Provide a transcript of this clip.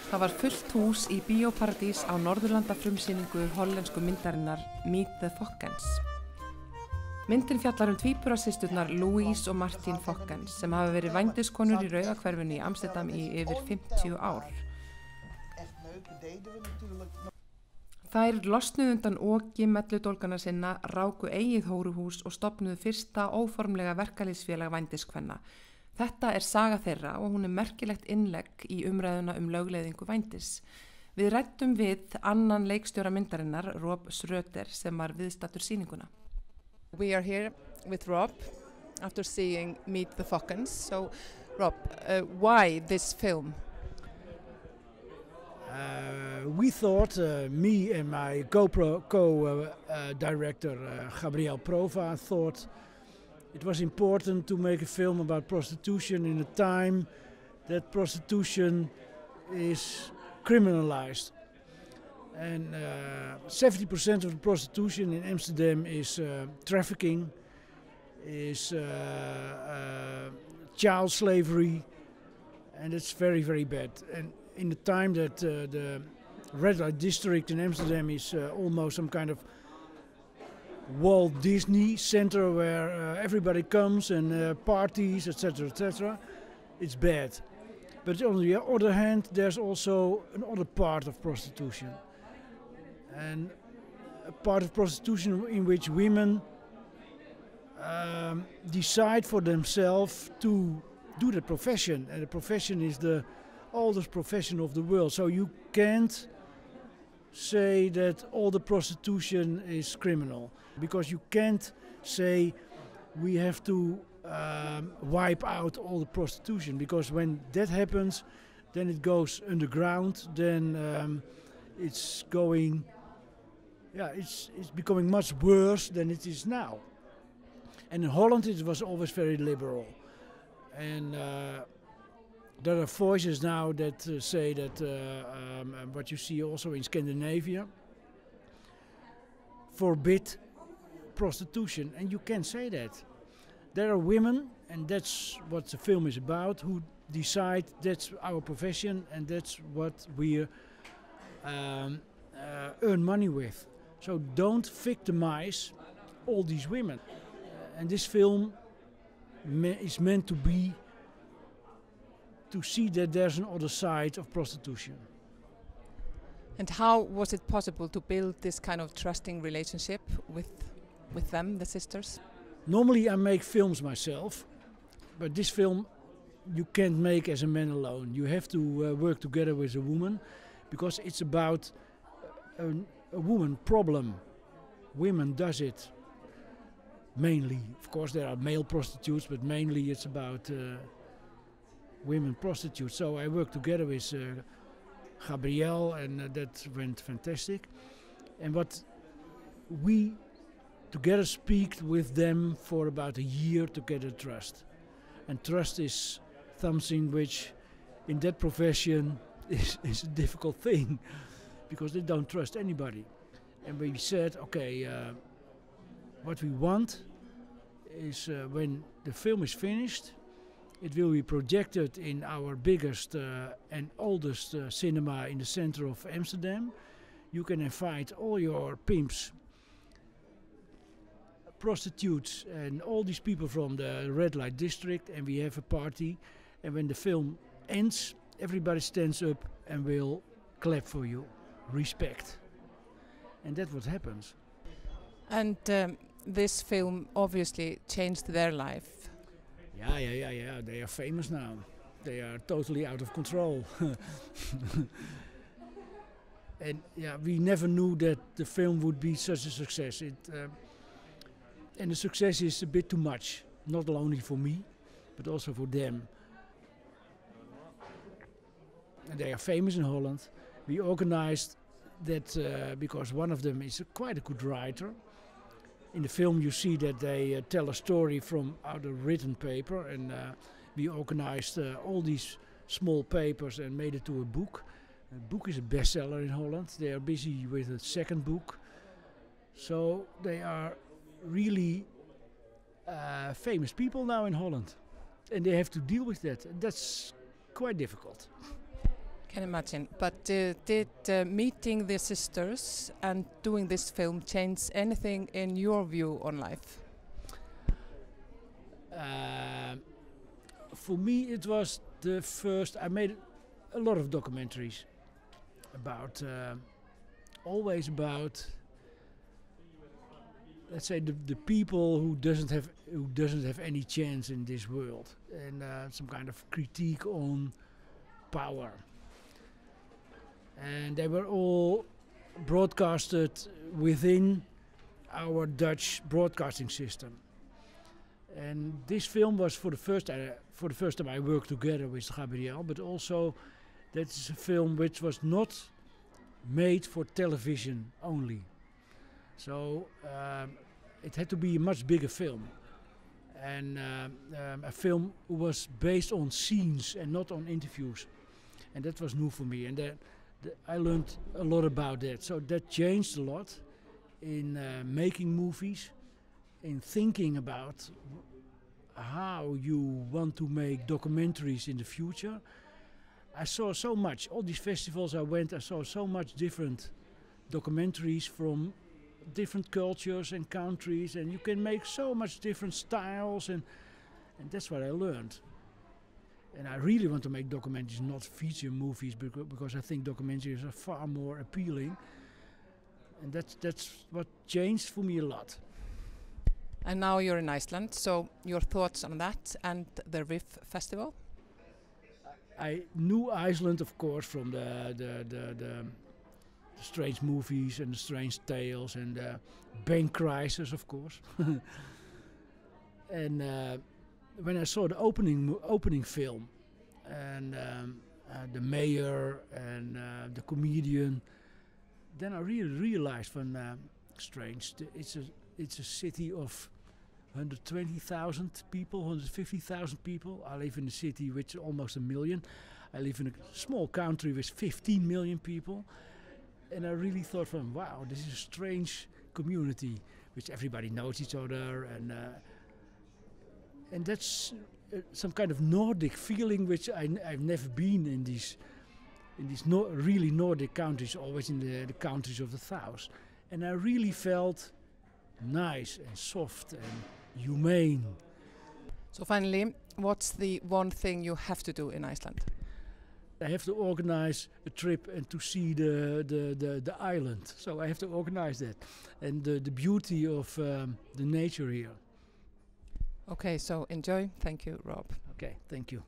Það var fullt hús í Bíóparadís á Norðurlanda frumsýningu hollensku myndarinnar Meet the Fokkens. Myndin fjallar tvíburasysturnar Louise og Martin Fokkens sem hafa verið vændiskonur í Rauðahverfinu í Amsterdam í yfir 50 ár. Þær losnuðu undan oki melludólgana sinna, ráku eigið hóruhús og stofnuðu fyrsta óformlega verkalýðsfélag vændiskvenna. Þetta er saga þeirra og hún er merkilegt innlegg í umræðuna lögleiðingu vændis. Við ræddum við annan leikstjóra myndarinnar, Schröder, sem var viðstattur sýninguna. We are here with Rob after seeing Meet the Fokkens. So, Rob, why this film? We thought, me and my co-director Gabriel Prova thought it was important to make a film about prostitution in a time that prostitution is criminalized. And 70% of the prostitution in Amsterdam is trafficking, is child slavery, and it's very, very bad. And in the time that the red light district in Amsterdam is almost some kind of Walt Disney center where everybody comes and parties, etc., etc. It's bad. But on the other hand, there's also another part of prostitution. And a part of prostitution in which women decide for themselves to do the profession. And the profession is the oldest profession of the world. So you can't say that all the prostitution is criminal, because you can't say we have to wipe out all the prostitution, because when that happens, then it goes underground, then it's going, it's becoming much worse than it is now. And in Holland it was always very liberal, and there are voices now that say that what you see also in Scandinavia, forbid prostitution, and you can't say that. There are women, and that's what the film is about, who decide that's our profession and that's what we earn money with. So don't victimize all these women. And this film is meant to be to see that there's another side of prostitution. And how was it possible to build this kind of trusting relationship with them, the sisters? Normally I make films myself, but this film you can't make as a man alone. You have to work together with a woman, because it's about a woman problem. Women does it mainly. Of course there are male prostitutes, but mainly it's about women prostitutes. So I worked together with Gabriel, and that went fantastic. And what we together speak with them for about a year to get a trust. And trust is something which in that profession is a difficult thing, because they don't trust anybody. And we said, okay, what we want is when the film is finished, it will be projected in our biggest and oldest cinema in the center of Amsterdam. You can invite all your pimps, prostitutes and all these people from the red light district, and we have a party. And when the film ends, everybody stands up and will clap for you. Respect. And that's what happens. And this film obviously changed their life. Yeah. They are famous now. They are totally out of control. And we never knew that the film would be such a success. And the success is a bit too much, not only for me, but also for them. And they are famous in Holland. We organized that because one of them is quite a good writer. In the film you see that they tell a story from out of written paper, and we organized all these small papers and made it to a book. The book is a bestseller in Holland. They are busy with a second book. So they are really famous people now in Holland, and they have to deal with that. That's quite difficult. Can imagine. But did meeting the sisters and doing this film change anything in your view on life? For me, it was the first. I made a lot of documentaries about, always about, let's say, the people who doesn't have any chance in this world, and some kind of critique on power. And they were all broadcasted within our Dutch broadcasting system. And this film was for the first time I worked together with Gabriel, but also that's a film which was not made for television only. So it had to be a much bigger film, and a film was based on scenes and not on interviews, and that was new for me. And I learned a lot about that. So that changed a lot in making movies, in thinking about how you want to make documentaries in the future. I saw so much. All these festivals I went, I saw so much different documentaries from different cultures and countries, and you can make so much different styles, and that's what I learned. And I really want to make documentaries, not feature movies, because I think documentaries are far more appealing. And that's what changed for me a lot. And now you're in Iceland, so your thoughts on that and the RIFF festival? I knew Iceland, of course, from the strange movies and the strange tales and the bank crisis, of course. And when I saw the opening film and the mayor and the comedian, then I really realized when strange. It's a city of 120,000 people, 150,000 people. I live in a city which is almost 1 million. I live in a small country with 15 million people. And I really thought wow, this is a strange community, which everybody knows each other, and that's some kind of Nordic feeling, which I've never been in these really Nordic countries, always in the countries of the south. And I really felt nice and soft and humane. So finally, what's the one thing you have to do in Iceland? I have to organize a trip and to see the island. So I have to organize that, and the beauty of the nature here. Okay, so enjoy. Thank you, Rob. Okay, thank you.